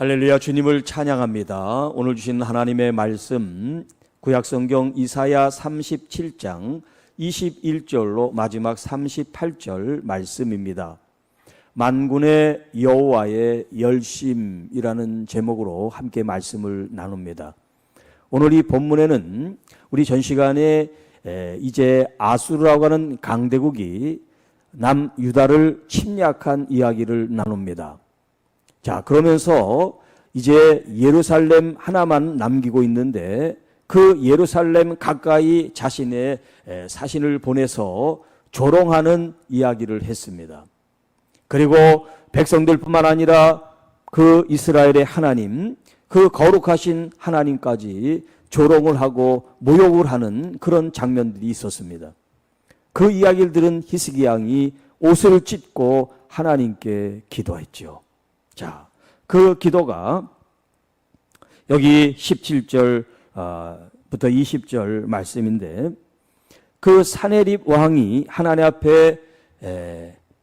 할렐루야, 주님을 찬양합니다. 오늘 주신 하나님의 말씀 구약성경 이사야 37장 21절로 마지막 38절 말씀입니다. 만군의 여호와의 열심이라는 제목으로 함께 말씀을 나눕니다. 오늘 이 본문에는 우리 전 시간에 이제 아수르라고 하는 강대국이 남유다를 침략한 이야기를 나눕니다. 자, 그러면서 이제 예루살렘 하나만 남기고 있는데 그 예루살렘 가까이 자신의 사신을 보내서 조롱하는 이야기를 했습니다. 그리고 백성들뿐만 아니라 그 이스라엘의 하나님, 그 거룩하신 하나님까지 조롱을 하고 모욕을 하는 그런 장면들이 있었습니다. 그 이야기를 들은 히스기야 왕이 옷을 찢고 하나님께 기도했죠. 자, 그 기도가 여기 17절부터 20절 말씀인데, 그 사네립 왕이 하나님 앞에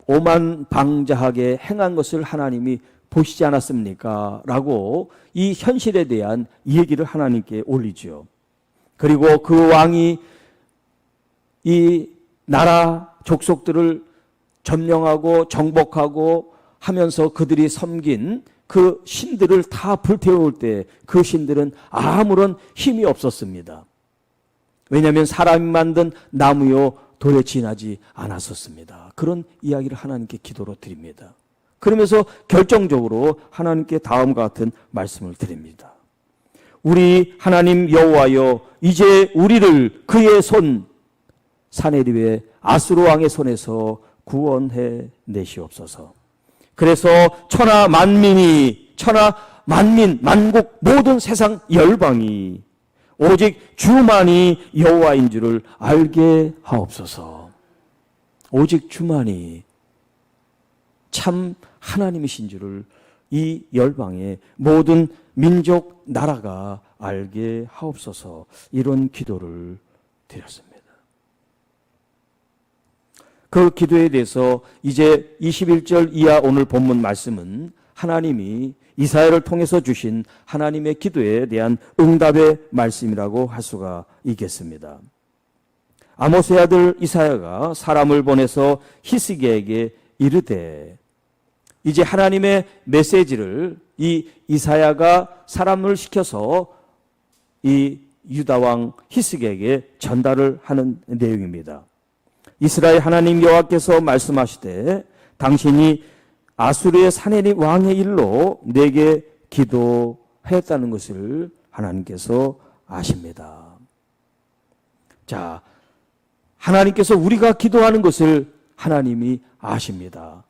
오만방자하게 행한 것을 하나님이 보시지 않았습니까? 라고 이 현실에 대한 얘기를 하나님께 올리죠. 그리고 그 왕이 이 나라 족속들을 점령하고 정복하고 하면서 그들이 섬긴 그 신들을 다 불태울 때 그 신들은 아무런 힘이 없었습니다. 왜냐하면 사람이 만든 나무요 돌에 지나지 않았었습니다. 그런 이야기를 하나님께 기도로 드립니다. 그러면서 결정적으로 하나님께 다음과 같은 말씀을 드립니다. 우리 하나님 여호와여, 이제 우리를 그의 손 사네립의 아수르 왕의 손에서 구원해 내시옵소서. 그래서 천하 만민, 만국, 모든 세상 열방이 오직 주만이 여호와인 줄을 알게 하옵소서. 오직 주만이 참 하나님이신 줄을 이 열방의 모든 민족, 나라가 알게 하옵소서. 이런 기도를 드렸습니다. 그 기도에 대해서 이제 21절 이하 오늘 본문 말씀은 하나님이 이사야를 통해서 주신 하나님의 기도에 대한 응답의 말씀이라고 할 수가 있겠습니다. 아모스의 아들 이사야가 사람을 보내서 히스기야에게 이르되, 이제 하나님의 메시지를 이 이사야가 사람을 시켜서 이 유다 왕 히스기야에게 전달을 하는 내용입니다. 이스라엘 하나님 여호와께서 말씀하시되, 당신이 아수르의 사네립 왕의 일로 내게 기도했다는 것을 하나님께서 아십니다. 자, 하나님께서 우리가 기도하는 것을 하나님이 아십니다.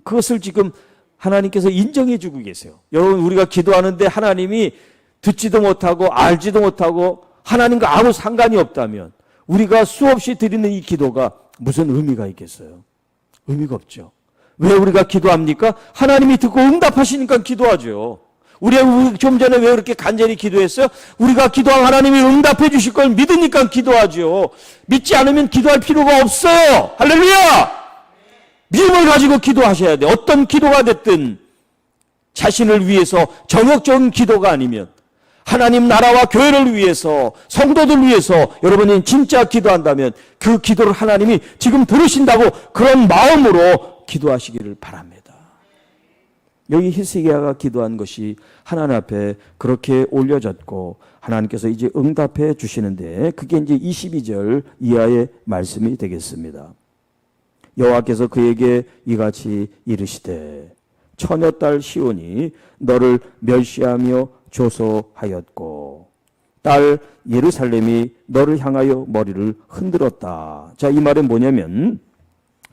그것을 지금 하나님께서 인정해 주고 계세요. 여러분, 우리가 기도하는데 하나님이 듣지도 못하고 알지도 못하고 하나님과 아무 상관이 없다면 우리가 수없이 드리는 이 기도가 무슨 의미가 있겠어요? 의미가 없죠. 왜 우리가 기도합니까? 하나님이 듣고 응답하시니까 기도하죠. 우리가 좀 전에 왜 그렇게 간절히 기도했어요? 우리가 기도한 하나님이 응답해 주실 걸 믿으니까 기도하죠. 믿지 않으면 기도할 필요가 없어요. 할렐루야! 믿음을 가지고 기도하셔야 돼요. 어떤 기도가 됐든 자신을 위해서 정욕적인 기도가 아니면 하나님 나라와 교회를 위해서, 성도들 위해서 여러분이 진짜 기도한다면 그 기도를 하나님이 지금 들으신다고 그런 마음으로 기도하시기를 바랍니다. 여기 히스기야가 기도한 것이 하나님 앞에 그렇게 올려졌고 하나님께서 이제 응답해 주시는데, 그게 이제 22절 이하의 말씀이 되겠습니다. 여호와께서 그에게 이같이 이르시되, 처녀딸 시온이 너를 멸시하며 조소하였고 딸 예루살렘이 너를 향하여 머리를 흔들었다. 자, 이 말은 뭐냐면,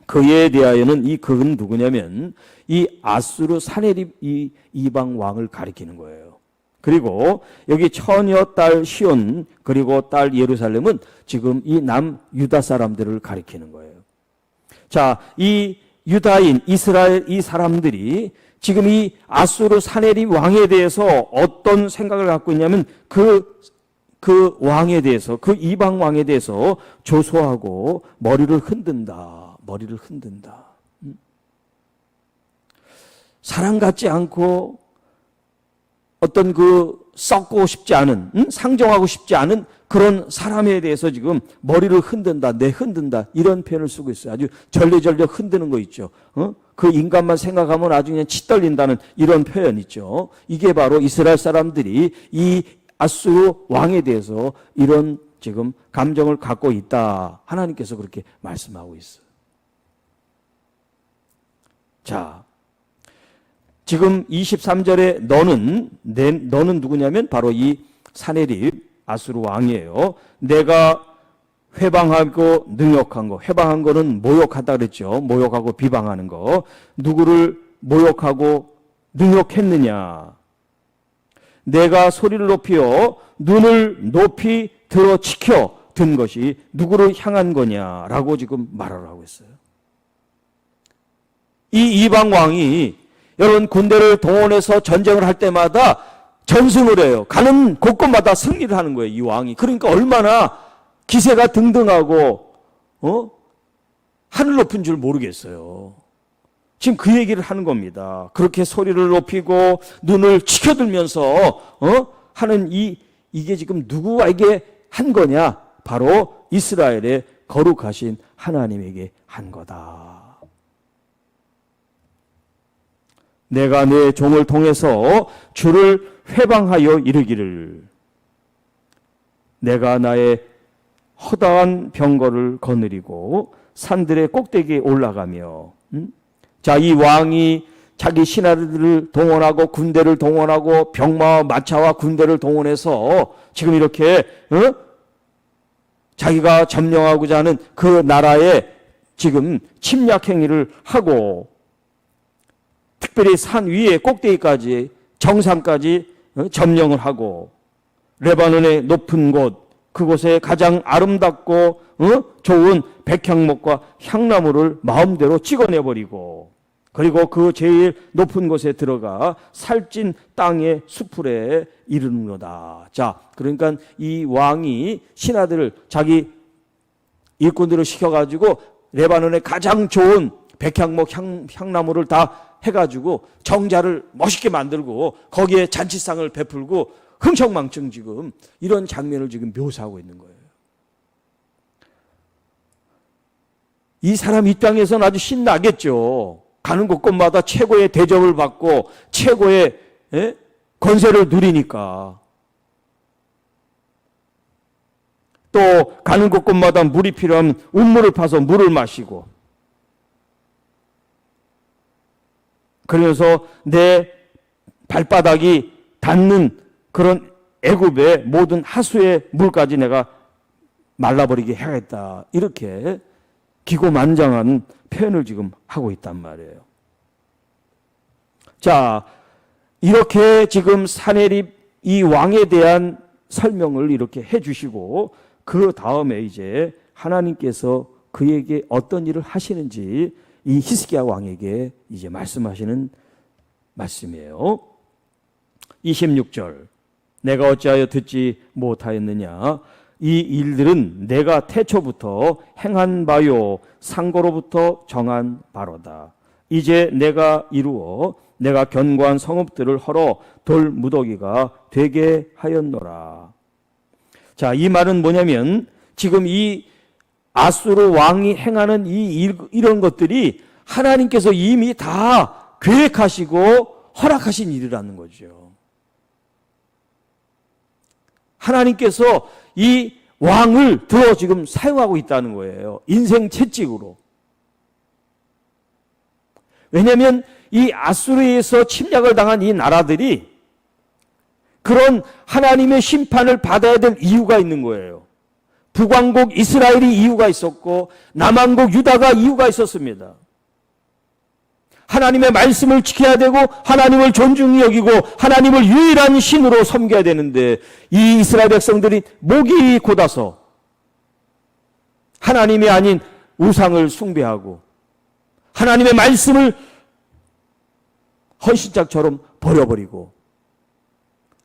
그에 대하여는 이 그는 누구냐면 이 아수르 사네립 이 이방 왕을 가리키는 거예요. 그리고 여기 처녀 딸 시온 그리고 딸 예루살렘은 지금 이 남유다 사람들을 가리키는 거예요. 자, 이 유다인 이스라엘 이 사람들이 지금 이 아수르 사네립 왕에 대해서 어떤 생각을 갖고 있냐면 그 왕에 대해서, 그 이방 왕에 대해서 조소하고 머리를 흔든다. 사람 같지 않고 어떤 썩고 싶지 않은, 상정하고 싶지 않은 그런 사람에 대해서 지금 머리를 흔든다, 흔든다, 이런 표현을 쓰고 있어요. 아주 절레절레 흔드는 거 있죠. 그 인간만 생각하면 아주 그냥 치 떨린다는 이런 표현 있죠. 이게 바로 이스라엘 사람들이 이 아수르 왕에 대해서 이런 지금 감정을 갖고 있다. 하나님께서 그렇게 말씀하고 있어요. 자, 지금 23절에 너는 누구냐면 바로 이 사네립 아수르 왕이에요. 내가 회방하고 능욕한 거. 회방한 거는 모욕하다 그랬죠. 모욕하고 비방하는 거. 누구를 모욕하고 능욕했느냐. 내가 소리를 높여 눈을 높이 들어 치켜 든 것이 누구를 향한 거냐라고 지금 말을 하고 있어요. 이 이방 왕이 여러분 군대를 동원해서 전쟁을 할 때마다 전승을 해요. 가는 곳곳마다 승리를 하는 거예요, 이 왕이. 그러니까 얼마나 기세가 등등하고 하늘 높은 줄 모르겠어요. 지금 그 얘기를 하는 겁니다. 그렇게 소리를 높이고 눈을 치켜들면서 하는 이게 지금 누구에게 한 거냐? 바로 이스라엘의 거룩하신 하나님에게 한 거다. 내가 내 종을 통해서 주를 회방하여 이르기를 내가 나의 허다한 병거를 거느리고 산들의 꼭대기에 올라가며 자, 이 왕이 자기 신하들을 동원하고 군대를 동원하고 병마와 마차와 군대를 동원해서 지금 이렇게 자기가 점령하고자 하는 그 나라에 지금 침략 행위를 하고 특별히 산 위에 꼭대기까지 정상까지 점령을 하고 레바논의 높은 곳 그곳에 가장 아름답고 좋은 백향목과 향나무를 마음대로 찍어내버리고 그리고 그 제일 높은 곳에 들어가 살찐 땅의 수풀에 이르는 거다. 자, 그러니까 이 왕이 신하들을 자기 일꾼들을 시켜가지고 레바논의 가장 좋은 백향목 향나무를 다 해가지고 정자를 멋있게 만들고 거기에 잔치상을 베풀고 흥청망청 지금 이런 장면을 지금 묘사하고 있는 거예요. 이 사람 입장에서는 아주 신나겠죠. 가는 곳곳마다 최고의 대접을 받고 최고의 권세를 누리니까. 또 가는 곳곳마다 물이 필요하면 운물을 파서 물을 마시고 그러면서 내 발바닥이 닿는 그런 애굽의 모든 하수의 물까지 내가 말라버리게 해야겠다. 이렇게 기고만장한 표현을 지금 하고 있단 말이에요. 자, 이렇게 지금 사네립 이 왕에 대한 설명을 이렇게 해주시고 그 다음에 이제 하나님께서 그에게 어떤 일을 하시는지 이 히스기야 왕에게 이제 말씀하시는 말씀이에요. 26절 내가 어찌하여 듣지 못하였느냐 이 일들은 내가 태초부터 행한 바요 상고로부터 정한 바로다. 이제 내가 이루어 내가 견고한 성읍들을 헐어 돌 무더기가 되게 하였노라. 자, 이 말은 뭐냐면 지금 이 아수르 왕이 행하는 이런 것들이 하나님께서 이미 다 계획하시고 허락하신 일이라는 거죠. 하나님께서 이 왕을 들어 지금 사용하고 있다는 거예요. 인생 채찍으로. 왜냐하면 이 아수르에서 침략을 당한 이 나라들이 그런 하나님의 심판을 받아야 될 이유가 있는 거예요. 북왕국 이스라엘이 이유가 있었고 남왕국 유다가 이유가 있었습니다. 하나님의 말씀을 지켜야 되고 하나님을 존중히 여기고 하나님을 유일한 신으로 섬겨야 되는데 이 이스라엘 백성들이 목이 곧아서 하나님이 아닌 우상을 숭배하고 하나님의 말씀을 헌신짝처럼 버려버리고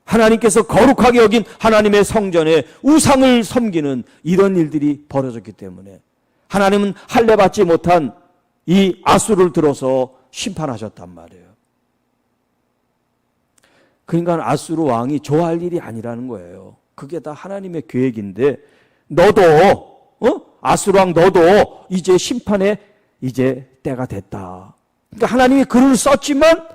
하나님께서 거룩하게 여긴 하나님의 성전에 우상을 섬기는 이런 일들이 벌어졌기 때문에 하나님은 할례 받지 못한 이 아수를 들어서 심판하셨단 말이에요. 그러니까 아수르 왕이 좋아할 일이 아니라는 거예요. 그게 다 하나님의 계획인데 너도 아수르 왕 너도 이제 심판의 이제 때가 됐다. 그러니까 하나님이 글을 썼지만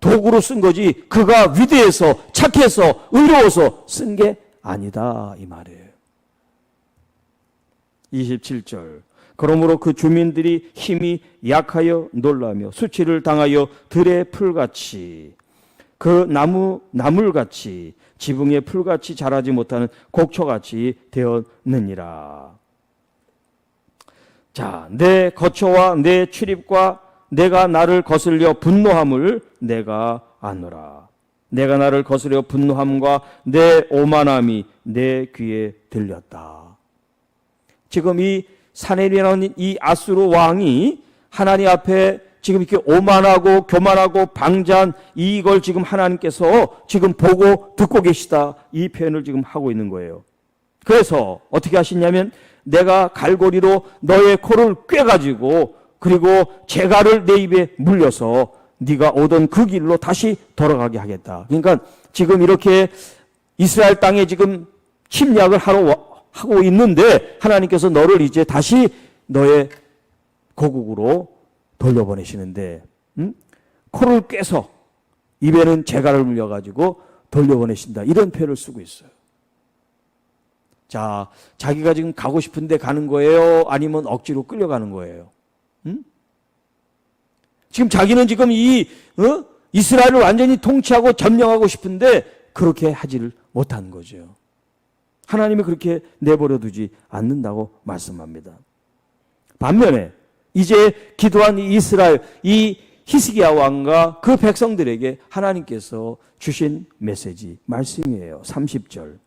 도구로 쓴 거지 그가 위대해서 착해서 의로워서 쓴 게 아니다 이 말이에요. 27절 그러므로 그 주민들이 힘이 약하여 놀라며 수치를 당하여 들의 풀같이 그 나물같이 지붕의 풀같이 자라지 못하는 곡초같이 되었느니라. 자, 내 거처와 내 출입과 내가 나를 거슬려 분노함을 내가 아노라. 내가 나를 거스려 분노함과 내 오만함이 내 귀에 들렸다. 지금 이 사내리라는 이 아수르 왕이 하나님 앞에 지금 이렇게 오만하고 교만하고 방자한 이걸 지금 하나님께서 지금 보고 듣고 계시다. 이 표현을 지금 하고 있는 거예요. 그래서 어떻게 하시냐면 내가 갈고리로 너의 코를 꿰가지고 그리고 재갈을 내 입에 물려서 네가 오던 그 길로 다시 돌아가게 하겠다. 그러니까 지금 이렇게 이스라엘 땅에 지금 침략을 하고 있는데 하나님께서 너를 이제 다시 너의 고국으로 돌려보내시는데 코를 꿰서 입에는 재갈을 물려가지고 돌려보내신다. 이런 표현을 쓰고 있어요. 자, 자기가 지금 가고 싶은데 가는 거예요? 아니면 억지로 끌려가는 거예요? 지금 자기는 지금 이스라엘을 완전히 통치하고 점령하고 싶은데 그렇게 하지를 못한 거죠. 하나님이 그렇게 내버려 두지 않는다고 말씀합니다. 반면에 이제 기도한 이스라엘, 이 히스기야 왕과 그 백성들에게 하나님께서 주신 메시지, 말씀이에요. 30절.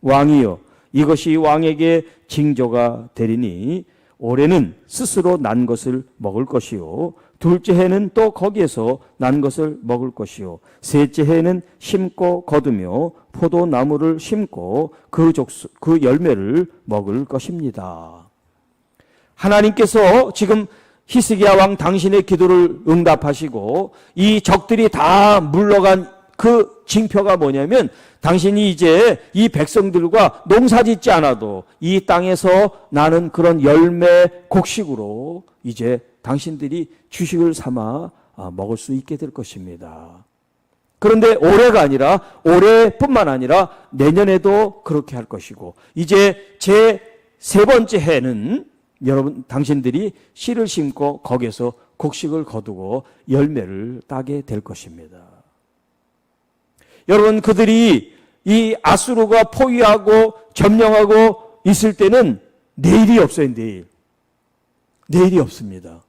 왕이여, 이것이 왕에게 징조가 되리니 올해는 스스로 난 것을 먹을 것이요. 둘째 해는 또 거기에서 난 것을 먹을 것이요. 셋째 해는 심고 거두며 포도나무를 심고 그 열매를 먹을 것입니다. 하나님께서 지금 히스기야 왕 당신의 기도를 응답하시고 이 적들이 다 물러간 그 징표가 뭐냐면 당신이 이제 이 백성들과 농사짓지 않아도 이 땅에서 나는 그런 열매 곡식으로 이제 당신들이 주식을 삼아 먹을 수 있게 될 것입니다. 그런데 올해가 아니라 올해뿐만 아니라 내년에도 그렇게 할 것이고 이제 제 세 번째 해는 여러분 당신들이 씨를 심고 거기에서 곡식을 거두고 열매를 따게 될 것입니다. 여러분 그들이 이 아수르가 포위하고 점령하고 있을 때는 내일이 없어요. 내일이 없습니다.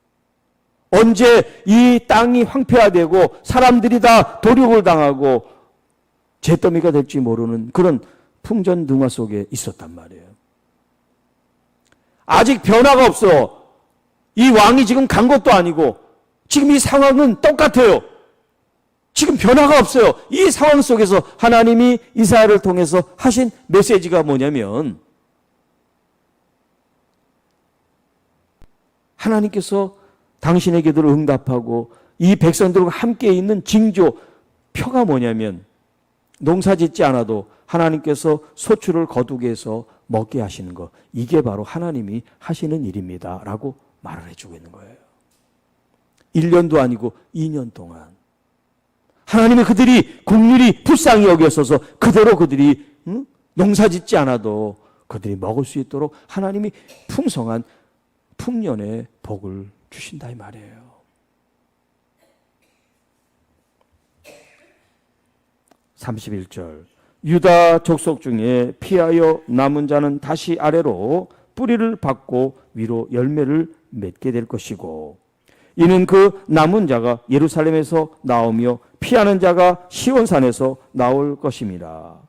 언제 이 땅이 황폐화되고 사람들이 다 도륙을 당하고 잿더미가 될지 모르는 그런 풍전등화 속에 있었단 말이에요. 아직 변화가 없어. 이 왕이 지금 간 것도 아니고 지금 이 상황은 똑같아요. 지금 변화가 없어요. 이 상황 속에서 하나님이 이사야를 통해서 하신 메시지가 뭐냐면 하나님께서 당신의 기도를 응답하고 이 백성들과 함께 있는 징조, 표가 뭐냐면 농사짓지 않아도 하나님께서 소출을 거두게 해서 먹게 하시는 것. 이게 바로 하나님이 하시는 일입니다. 라고 말을 해주고 있는 거예요. 1년도 아니고 2년 동안. 하나님이 그들이 국률이 불쌍히 여겼어서 그대로 그들이 농사짓지 않아도 그들이 먹을 수 있도록 하나님이 풍성한 풍년의 복을 주신다 이 말이에요. (31절) 유다 족속 중에 피하여 남은 자는 다시 아래로 뿌리를 받고 위로 열매를 맺게 될 것이고 이는 그 남은 자가 예루살렘에서 나오며 피하는 자가 시온산에서 나올 것임이라.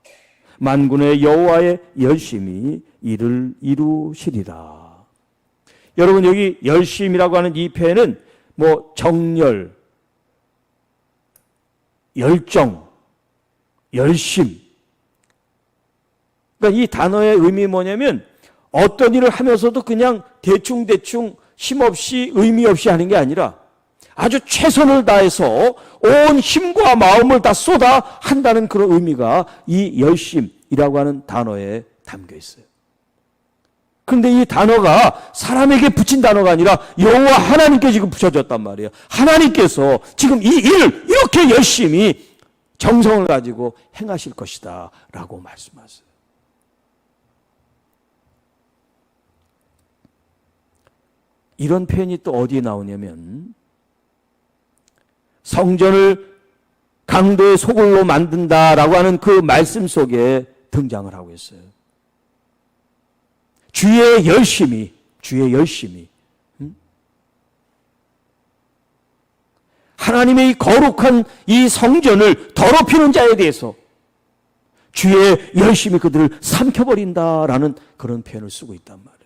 만군의 여호와의 열심히 이를 이루시리라. 여러분 여기 열심이라고 하는 이 표현은 뭐 정열, 열정, 열심. 그러니까 이 단어의 의미 뭐냐면 어떤 일을 하면서도 그냥 대충 힘없이 의미 없이 하는 게 아니라 아주 최선을 다해서 온 힘과 마음을 다 쏟아 한다는 그런 의미가 이 열심이라고 하는 단어에 담겨 있어요. 그런데 이 단어가 사람에게 붙인 단어가 아니라 여호와 하나님께 지금 붙여졌단 말이에요. 하나님께서 지금 이 일을 이렇게 열심히 정성을 가지고 행하실 것이다 라고 말씀하세요. 이런 표현이 또 어디에 나오냐면 성전을 강도의 소굴로 만든다라고 하는 그 말씀 속에 등장을 하고 있어요. 주의 열심이 하나님의 거룩한 이 성전을 더럽히는 자에 대해서 주의 열심이 그들을 삼켜버린다라는 그런 표현을 쓰고 있단 말이에요.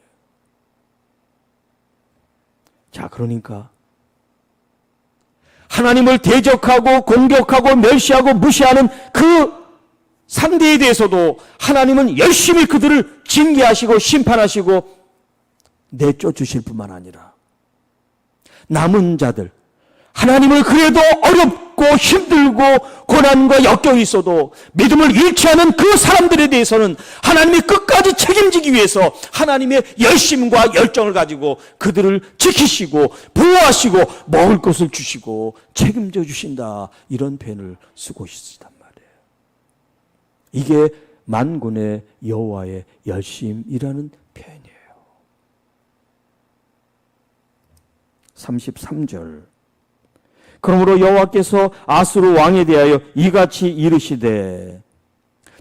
자, 그러니까 하나님을 대적하고 공격하고 멸시하고 무시하는 그 상대에 대해서도 하나님은 열심히 그들을 징계하시고 심판하시고 내쫓으실 뿐만 아니라 남은 자들, 하나님을 그래도 어렵고 힘들고 고난과 역경이 있어도 믿음을 잃지 않은 그 사람들에 대해서는 하나님이 끝까지 책임지기 위해서 하나님의 열심과 열정을 가지고 그들을 지키시고 보호하시고 먹을 것을 주시고 책임져 주신다, 이런 표현을 쓰고 있단 말이에요. 이게 만군의 여호와의 열심이라는 표현이에요. 33절. 그러므로 여호와께서 아수르 왕에 대하여 이같이 이르시되,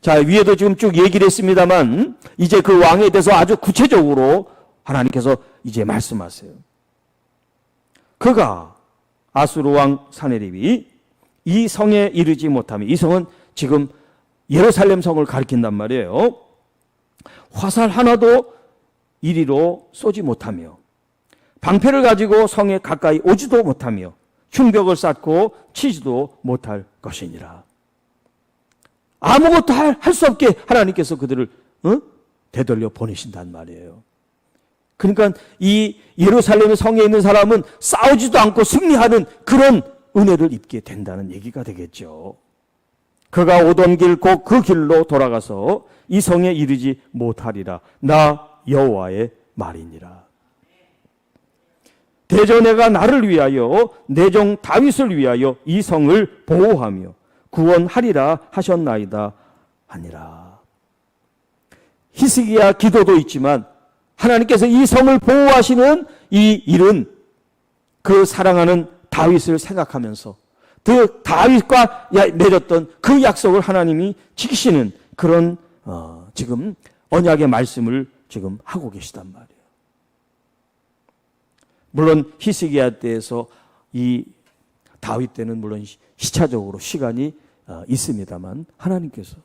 자, 위에도 지금 쭉 얘기를 했습니다만 이제 그 왕에 대해서 아주 구체적으로 하나님께서 이제 말씀하세요. 그가, 아수르 왕 사네립이 이 성에 이르지 못하며, 이 성은 지금 예루살렘 성을 가리킨단 말이에요. 화살 하나도 이리로 쏘지 못하며 방패를 가지고 성에 가까이 오지도 못하며 흉벽을 쌓고 치지도 못할 것이니라. 아무것도 할 수 없게 하나님께서 그들을 되돌려 보내신단 말이에요. 그러니까 이 예루살렘의 성에 있는 사람은 싸우지도 않고 승리하는 그런 은혜를 입게 된다는 얘기가 되겠죠. 그가 오던 길 곧 그 길로 돌아가서 이 성에 이르지 못하리라. 나 여호와의 말이니라. 대저 내가 나를 위하여 내 종 다윗을 위하여 이 성을 보호하며 구원하리라 하셨나이다 하니라. 히스기야 기도도 있지만 하나님께서 이 성을 보호하시는 이 일은 그 사랑하는 다윗을 생각하면서 그 다윗과 맺었던 그 약속을 하나님이 지키시는 그런 지금 언약의 말씀을 지금 하고 계시단 말이에요. 물론 히스기야 때에서 이 다윗 때는 물론 시차적으로 시간이 있습니다만 하나님께서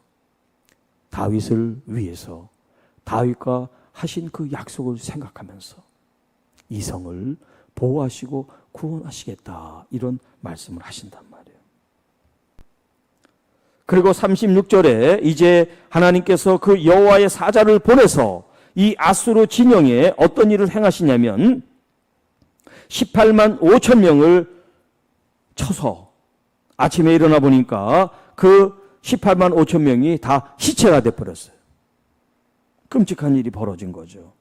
다윗을 위해서 다윗과 하신 그 약속을 생각하면서 이 성을 보호하시고 구원하시겠다, 이런 말씀을 하신단 말이에요. 그리고 36절에 이제 하나님께서 그 여호와의 사자를 보내서 이 아수르 진영에 어떤 일을 행하시냐면 18만 5천 명을 쳐서 아침에 일어나 보니까 그 18만 5천 명이 다 시체가 돼버렸어요. 끔찍한 일이 벌어진 거죠.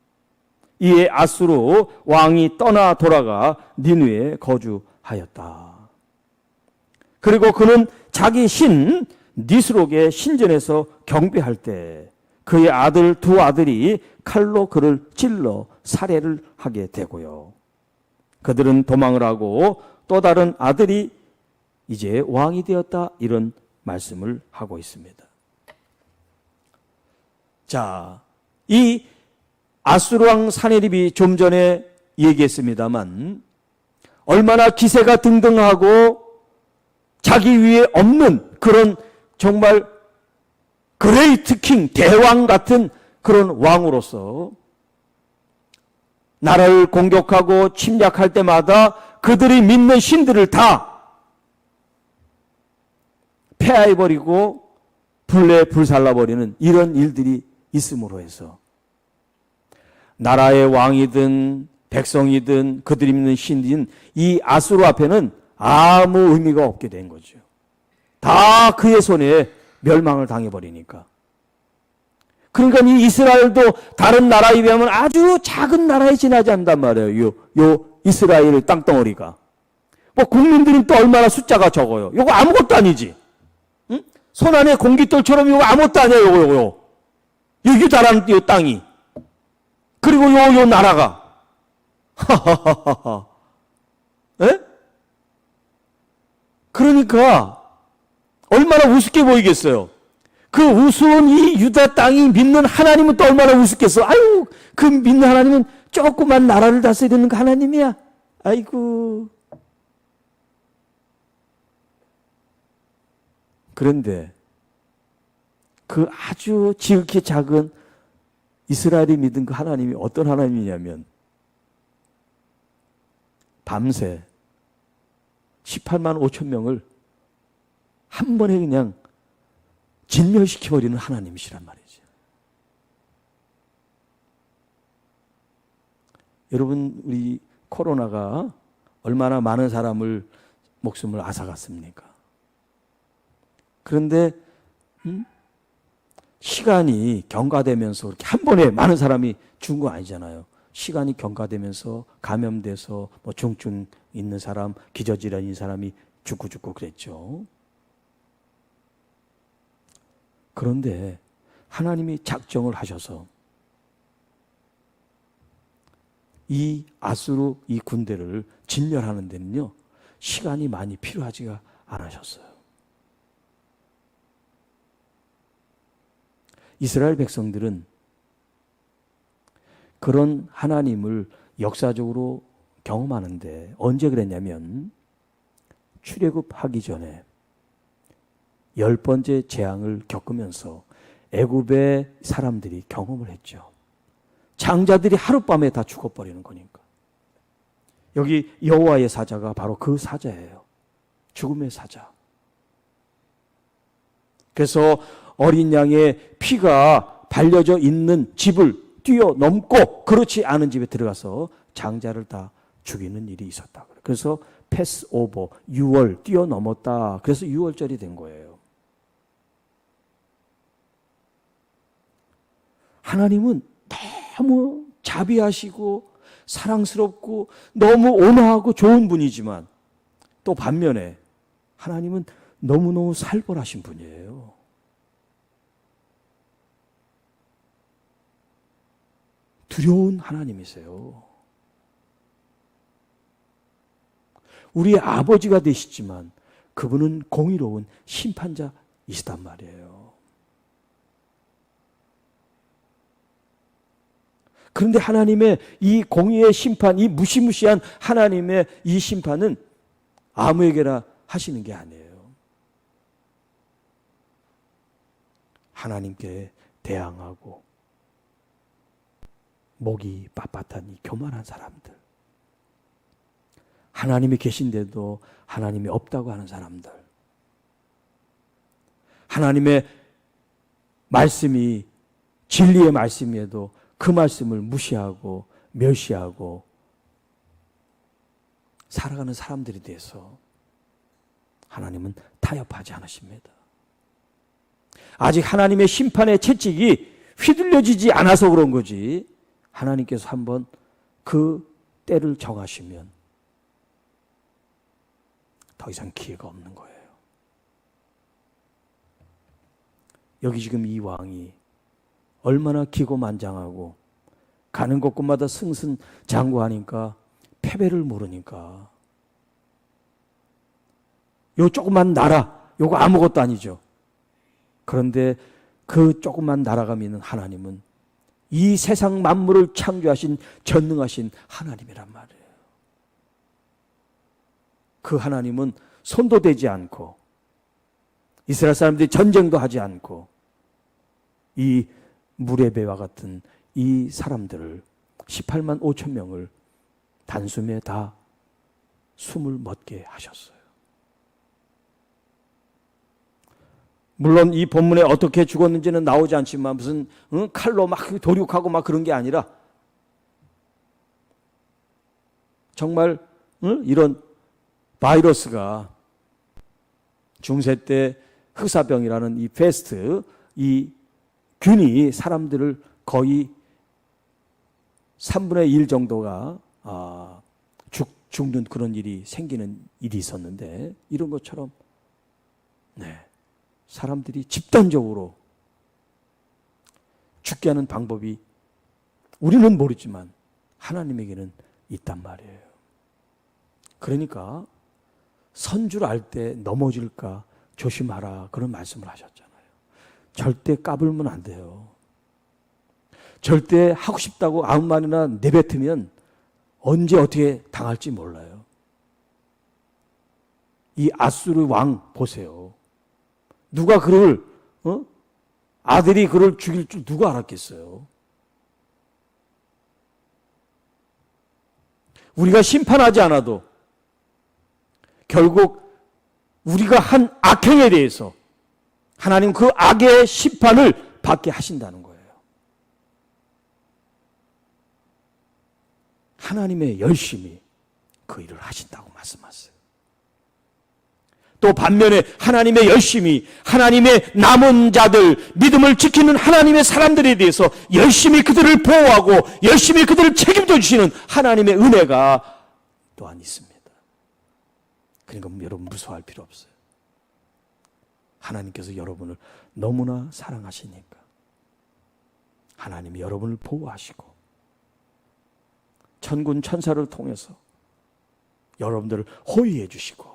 이에 아수르 왕이 떠나 돌아가 니느웨에 거주하였다. 그리고 그는 자기 신 니스록의 신전에서 경배할 때 그의 아들 두 아들이 칼로 그를 찔러 살해를 하게 되고요. 그들은 도망을 하고 또 다른 아들이 이제 왕이 되었다, 이런 말씀을 하고 있습니다. 자, 이 아수르 왕 사네립이 좀 전에 얘기했습니다만 얼마나 기세가 등등하고 자기 위에 없는 그런 정말 그레이트 킹, 대왕 같은 그런 왕으로서 나라를 공격하고 침략할 때마다 그들이 믿는 신들을 다 폐하해버리고 불살라버리는 이런 일들이 있음으로 해서 나라의 왕이든 백성이든 그들이 믿는 신인 이 아수르 앞에는 아무 의미가 없게 된 거죠. 다 그의 손에 멸망을 당해버리니까. 그러니까 이 이스라엘도 다른 나라에 비하면 아주 작은 나라에 지나지 않단 말이에요. 요 이스라엘 땅덩어리가. 뭐 국민들은 또 얼마나 숫자가 적어요. 요거 아무것도 아니지. 응? 손 안에 공깃돌처럼 요거 아무것도 아니에요. 요거. 여기 자란 요 땅이. 그리고 요 나라가. 하하하하. 에? 그러니까 얼마나 우습게 보이겠어요. 그 우스운 이 유다 땅이 믿는 하나님은 또 얼마나 우습겠어. 아유, 그 믿는 하나님은 조그만 나라를 다스리는 그 하나님이야. 아이고. 그런데 그 아주 지극히 작은 이스라엘이 믿은 그 하나님이 어떤 하나님이냐면 밤새 18만 5천 명을 한 번에 그냥 진멸시켜버리는 하나님이시란 말이죠. 여러분, 우리 코로나가 얼마나 많은 사람을 목숨을 앗아갔습니까? 그런데 시간이 경과되면서 그렇게 한 번에 많은 사람이 죽은 거 아니잖아요. 시간이 경과되면서 감염돼서 뭐 중증 있는 사람, 기저질환 있는 사람이 죽고 그랬죠. 그런데 하나님이 작정을 하셔서 이 아수르 이 군대를 진멸하는 데는요, 시간이 많이 필요하지가 않으셨어요. 이스라엘 백성들은 그런 하나님을 역사적으로 경험하는데 언제 그랬냐면 출애굽하기 전에 10번째 재앙을 겪으면서 애굽의 사람들이 경험을 했죠. 장자들이 하룻밤에 다 죽어버리는 거니까. 여기 여호와의 사자가 바로 그 사자예요. 죽음의 사자. 그래서 어린 양의 피가 발려져 있는 집을 뛰어넘고 그렇지 않은 집에 들어가서 장자를 다 죽이는 일이 있었다. 그래서 패스오버, 6월 뛰어넘었다. 그래서 6월절이 된 거예요. 하나님은 너무 자비하시고 사랑스럽고 너무 온화하고 좋은 분이지만 또 반면에 하나님은 너무너무 살벌하신 분이에요. 두려운 하나님이세요. 우리의 아버지가 되시지만 그분은 공의로운 심판자이시단 말이에요. 그런데 하나님의 이 공의의 심판, 이 무시무시한 하나님의 이 심판은 아무에게나 하시는 게 아니에요. 하나님께 대항하고 목이 빳빳한 이 교만한 사람들, 하나님이 계신데도 하나님이 없다고 하는 사람들, 하나님의 말씀이 진리의 말씀이어도 그 말씀을 무시하고 멸시하고 살아가는 사람들에 대해서 하나님은 타협하지 않으십니다. 아직 하나님의 심판의 채찍이 휘둘려지지 않아서 그런 거지, 하나님께서 한번 그 때를 정하시면 더 이상 기회가 없는 거예요. 여기 지금 이 왕이 얼마나 기고만장하고 가는 곳곳마다 승승장구하니까 패배를 모르니까, 요 조그만 나라, 요거 아무것도 아니죠. 그런데 그 조그만 나라가 믿는 하나님은 이 세상 만물을 창조하신 전능하신 하나님이란 말이에요. 그 하나님은 손도 대지 않고 이스라엘 사람들이 전쟁도 하지 않고 이 물의 배와 같은 이 사람들을 18만 5천 명을 단숨에 다 숨을 멎게 하셨어요. 물론 이 본문에 어떻게 죽었는지는 나오지 않지만 무슨 칼로 막 도륙하고 막 그런 게 아니라 정말 이런 바이러스가 중세 때 흑사병이라는 이 페스트, 이 균이 사람들을 거의 3분의 1 정도가 죽는 그런 일이 생기는 일이 있었는데, 이런 것처럼 사람들이 집단적으로 죽게 하는 방법이 우리는 모르지만 하나님에게는 있단 말이에요. 그러니까 선줄 알 때 넘어질까 조심하라, 그런 말씀을 하셨잖아요. 절대 까불면 안 돼요. 절대 하고 싶다고 아무 말이나 내뱉으면 언제 어떻게 당할지 몰라요. 이 아수르 왕 보세요. 누가 그를 아들이 그를 죽일 줄 누가 알았겠어요. 우리가 심판하지 않아도 결국 우리가 한 악행에 대해서 하나님 그 악의 심판을 받게 하신다는 거예요. 하나님의 열심히 그 일을 하신다고 말씀하세요. 또 반면에 하나님의 열심히, 하나님의 남은 자들, 믿음을 지키는 하나님의 사람들에 대해서 열심히 그들을 보호하고 열심히 그들을 책임져 주시는 하나님의 은혜가 또한 있습니다. 그러니까 여러분 무서워할 필요 없어요. 하나님께서 여러분을 너무나 사랑하시니까 하나님이 여러분을 보호하시고 천군 천사를 통해서 여러분들을 호위해 주시고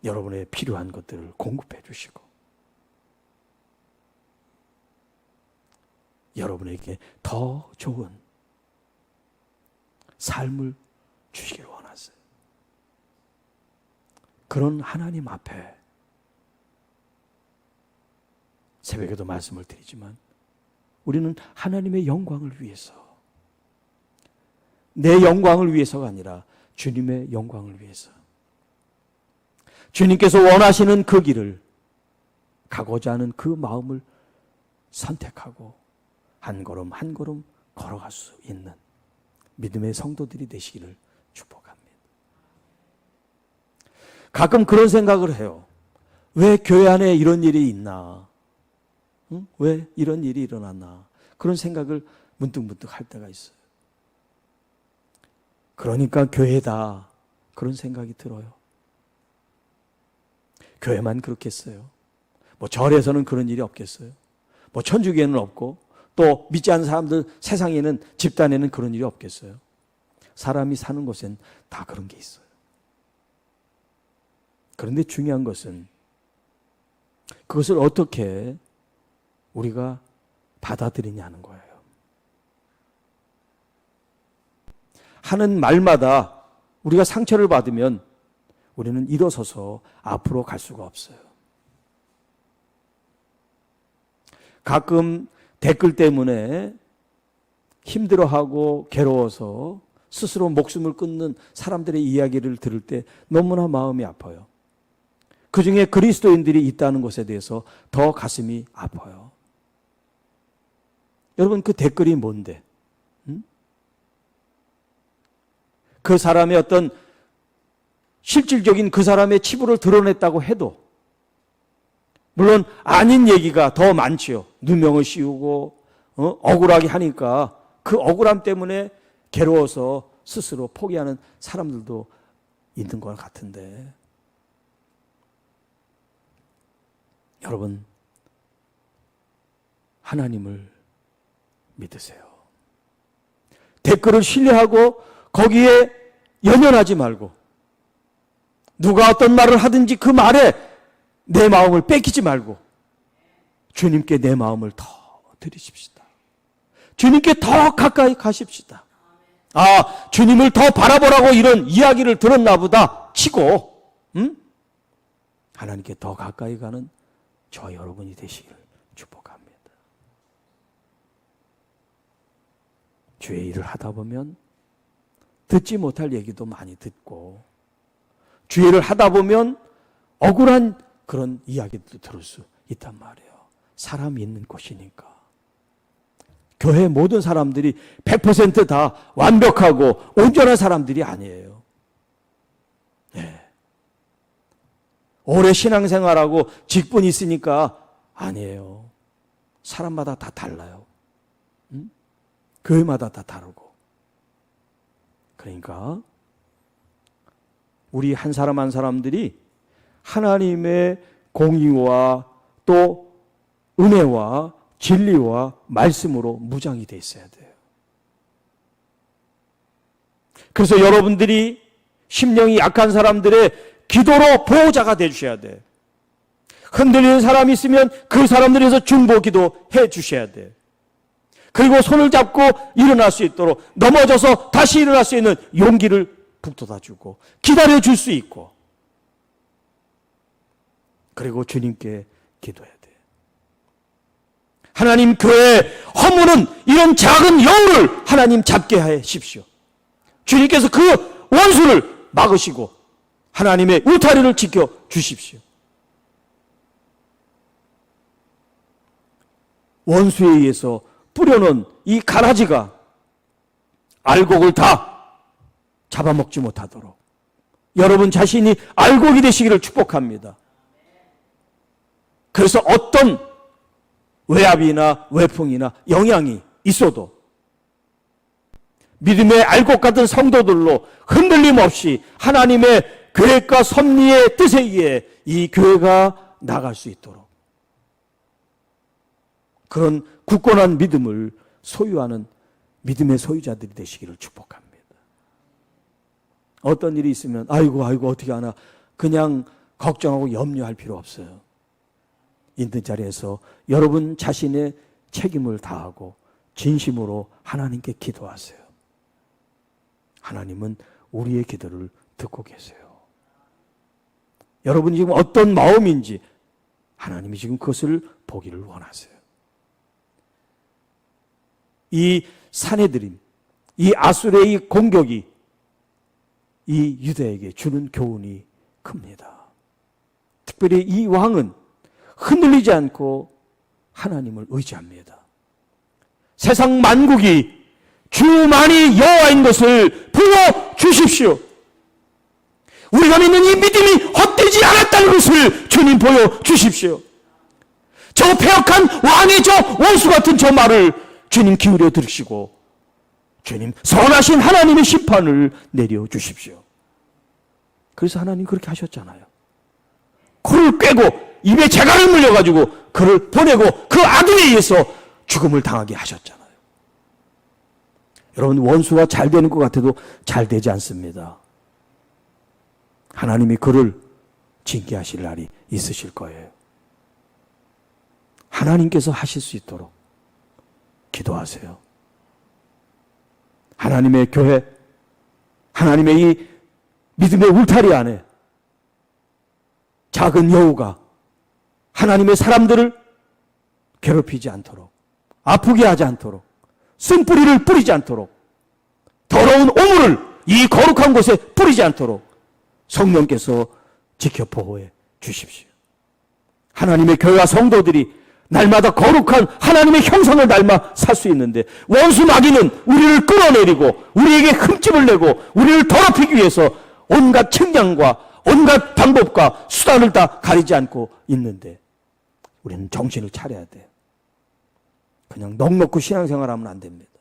여러분의 필요한 것들을 공급해 주시고 여러분에게 더 좋은 삶을 주시기를 원하세요. 그런 하나님 앞에 새벽에도 말씀을 드리지만 우리는 하나님의 영광을 위해서, 내 영광을 위해서가 아니라 주님의 영광을 위해서, 주님께서 원하시는 그 길을 가고자 하는 그 마음을 선택하고 한 걸음 한 걸음 걸어갈 수 있는 믿음의 성도들이 되시기를 축복합니다. 가끔 그런 생각을 해요. 왜 교회 안에 이런 일이 있나? 왜 이런 일이 일어났나? 그런 생각을 문득문득 할 때가 있어요. 그러니까 교회다, 그런 생각이 들어요. 교회만 그렇겠어요? 뭐 절에서는 그런 일이 없겠어요? 뭐 천주교에는 없고 또 믿지 않는 사람들 세상에는, 집단에는 그런 일이 없겠어요? 사람이 사는 곳엔 다 그런 게 있어요. 그런데 중요한 것은 그것을 어떻게 우리가 받아들이냐는 거예요. 하는 말마다 우리가 상처를 받으면 우리는 일어서서 앞으로 갈 수가 없어요. 가끔 댓글 때문에 힘들어하고 괴로워서 스스로 목숨을 끊는 사람들의 이야기를 들을 때 너무나 마음이 아파요. 그 중에 그리스도인들이 있다는 것에 대해서 더 가슴이 아파요. 여러분, 그 댓글이 뭔데? 그 사람의 어떤 실질적인 그 사람의 치부를 드러냈다고 해도 물론 아닌 얘기가 더 많지요. 누명을 씌우고 억울하게 하니까 그 억울함 때문에 괴로워서 스스로 포기하는 사람들도 있는 것 같은데, 여러분, 하나님을 믿으세요. 댓글을 신뢰하고 거기에 연연하지 말고 누가 어떤 말을 하든지 그 말에 내 마음을 뺏기지 말고 주님께 내 마음을 더 드리십시다. 주님께 더 가까이 가십시다. 아, 주님을 더 바라보라고 이런 이야기를 들었나 보다 치고 하나님께 더 가까이 가는 저 여러분이 되시기를 축복합니다. 주의 일을 하다 보면 듣지 못할 얘기도 많이 듣고 주의 일을 하다 보면 억울한 그런 이야기도 들을 수 있단 말이에요. 사람이 있는 곳이니까. 교회 모든 사람들이 100%다 완벽하고 온전한 사람들이 아니에요. 네. 오래 신앙생활하고 직분이 있으니까 아니에요. 사람마다 다 달라요. 교회마다 다 다르고. 그러니까 우리 한 사람 한 사람들이 하나님의 공의와 또 은혜와 진리와 말씀으로 무장이 돼 있어야 돼요. 그래서 여러분들이 심령이 약한 사람들의 기도로 보호자가 돼 주셔야 돼요. 흔들리는 사람이 있으면 그 사람들에서 중보 기도해 주셔야 돼요. 그리고 손을 잡고 일어날 수 있도록, 넘어져서 다시 일어날 수 있는 용기를 북돋아 주고 기다려 줄 수 있고, 그리고 주님께 기도해야 돼요. 하나님 교회에 허무는 이런 작은 여우를 하나님 잡게 하십시오. 주님께서 그 원수를 막으시고 하나님의 울타리를 지켜 주십시오. 원수에 의해서 뿌려놓은 이 가라지가 알곡을 다 잡아먹지 못하도록 여러분 자신이 알곡이 되시기를 축복합니다. 그래서 어떤 외압이나 외풍이나 영향이 있어도 믿음의 알곡 같은 성도들로 흔들림 없이 하나님의 계획과 섭리의 뜻에 의해 이 교회가 나갈 수 있도록 그런 굳건한 믿음을 소유하는 믿음의 소유자들이 되시기를 축복합니다. 어떤 일이 있으면 아이고 어떻게 하나 그냥 걱정하고 염려할 필요 없어요. 있는 자리에서 여러분 자신의 책임을 다하고 진심으로 하나님께 기도하세요. 하나님은 우리의 기도를 듣고 계세요. 여러분이 지금 어떤 마음인지 하나님이 지금 그것을 보기를 원하세요. 이 산헤드림, 이 아수르의 공격이 이 유대에게 주는 교훈이 큽니다. 특별히 이 왕은 흔들리지 않고 하나님을 의지합니다. 세상 만국이 주만이 여호와인 것을 보여주십시오. 우리가 믿는 이 믿음이 헛되지 않았다는 것을 주님 보여주십시오. 저 패역한 왕의 저 원수 같은 저 말을 주님 기울여 들으시고 주님 선하신 하나님의 심판을 내려주십시오. 그래서 하나님 그렇게 하셨잖아요. 코를 꿰고 입에 재갈을 물려가지고 그를 보내고 그 아들에 의해서 죽음을 당하게 하셨잖아요. 여러분 원수가 잘 되는 것 같아도 잘 되지 않습니다. 하나님이 그를 징계하실 날이 있으실 거예요. 하나님께서 하실 수 있도록 기도하세요. 하나님의 교회, 하나님의 이 믿음의 울타리 안에 작은 여우가 하나님의 사람들을 괴롭히지 않도록, 아프게 하지 않도록, 쓴뿌리를 뿌리지 않도록, 더러운 오물을 이 거룩한 곳에 뿌리지 않도록 성령께서 지켜 보호해 주십시오. 하나님의 교회와 성도들이 날마다 거룩한 하나님의 형상을 닮아 살 수 있는데 원수 마귀는 우리를 끌어내리고 우리에게 흠집을 내고 우리를 더럽히기 위해서 온갖 측량과 온갖 방법과 수단을 다 가리지 않고 있는데 우리는 정신을 차려야 돼요. 그냥 넉넉히 신앙생활하면 안 됩니다.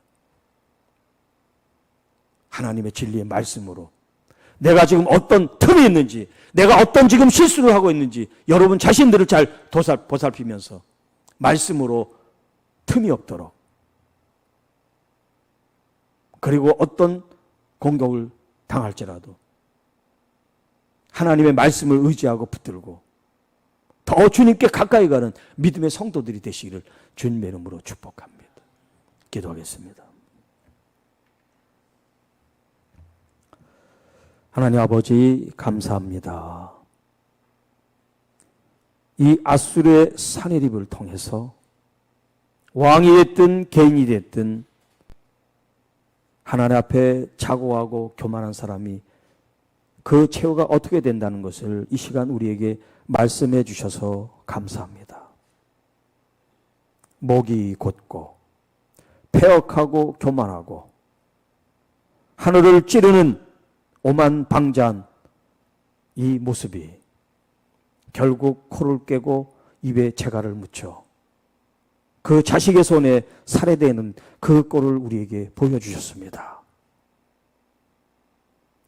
하나님의 진리의 말씀으로 내가 지금 어떤 틈이 있는지, 내가 어떤 지금 실수를 하고 있는지 여러분 자신들을 잘 보살피면서 말씀으로 틈이 없도록, 그리고 어떤 공격을 당할지라도 하나님의 말씀을 의지하고 붙들고 더 주님께 가까이 가는 믿음의 성도들이 되시기를 주님의 이름으로 축복합니다. 기도하겠습니다. 하나님 아버지 감사합니다. 이 아수르의 산헤립을 통해서 왕이 됐든 개인이 됐든 하나님 앞에 자고하고 교만한 사람이 그 최후가 어떻게 된다는 것을 이 시간 우리에게 말씀해 주셔서 감사합니다. 목이 곧고 폐역하고 교만하고 하늘을 찌르는 오만방자한 이 모습이 결국 코를 깨고 입에 재갈을 묻혀 그 자식의 손에 살해되는 그 꼴을 우리에게 보여주셨습니다.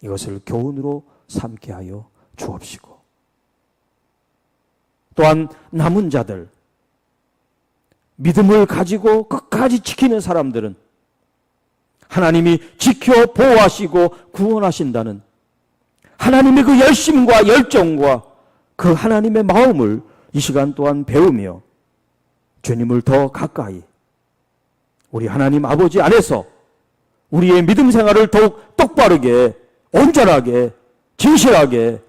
이것을 교훈으로 삼게 하여 주옵시고, 또한 남은 자들, 믿음을 가지고 끝까지 지키는 사람들은 하나님이 지켜 보호하시고 구원하신다는 하나님의 그 열심과 열정과 그 하나님의 마음을 이 시간 또한 배우며 주님을 더 가까이 우리 하나님 아버지 안에서 우리의 믿음 생활을 더욱 똑바르게, 온전하게, 진실하게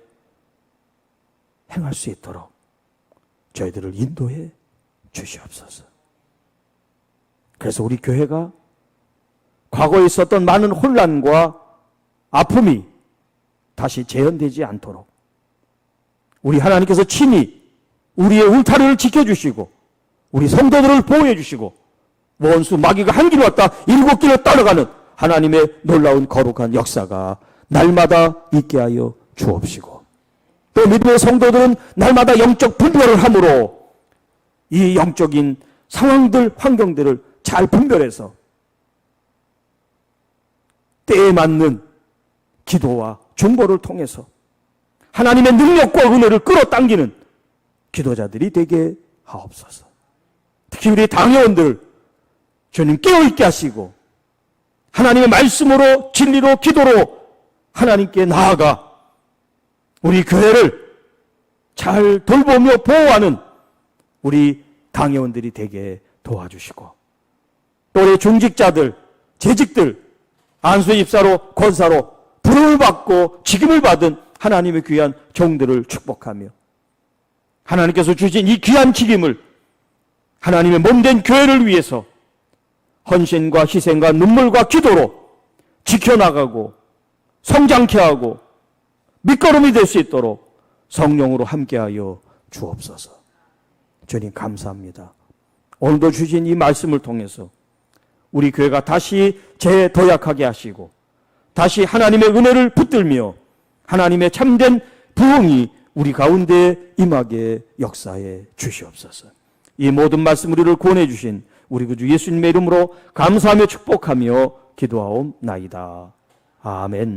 행할 수 있도록 저희들을 인도해 주시옵소서. 그래서 우리 교회가 과거에 있었던 많은 혼란과 아픔이 다시 재현되지 않도록 우리 하나님께서 친히 우리의 울타리를 지켜주시고 우리 성도들을 보호해 주시고 원수 마귀가 한 길 왔다 7길을 따라가는 하나님의 놀라운 거룩한 역사가 날마다 있게 하여 주옵시고, 또 믿음의 성도들은 날마다 영적 분별을 함으로 이 영적인 상황들, 환경들을 잘 분별해서 때에 맞는 기도와 중보를 통해서 하나님의 능력과 은혜를 끌어당기는 기도자들이 되게 하옵소서. 특히 우리 당회원들 주님 깨어있게 하시고 하나님의 말씀으로, 진리로, 기도로 하나님께 나아가 우리 교회를 잘 돌보며 보호하는 우리 당회원들이 되게 도와주시고, 또 우리 중직자들, 재직들, 안수입사로, 권사로 부름을 받고 직임을 받은 하나님의 귀한 종들을 축복하며 하나님께서 주신 이 귀한 직임을 하나님의 몸된 교회를 위해서 헌신과 희생과 눈물과 기도로 지켜나가고 성장케 하고 밑거름이 될 수 있도록 성령으로 함께하여 주옵소서. 주님 감사합니다. 오늘도 주신 이 말씀을 통해서 우리 교회가 다시 재도약하게 하시고 다시 하나님의 은혜를 붙들며 하나님의 참된 부흥이 우리 가운데 임하게 역사해 주시옵소서. 이 모든 말씀 우리를 구원해 주신 우리 구주 예수님의 이름으로 감사하며 축복하며 기도하옵나이다. 아멘.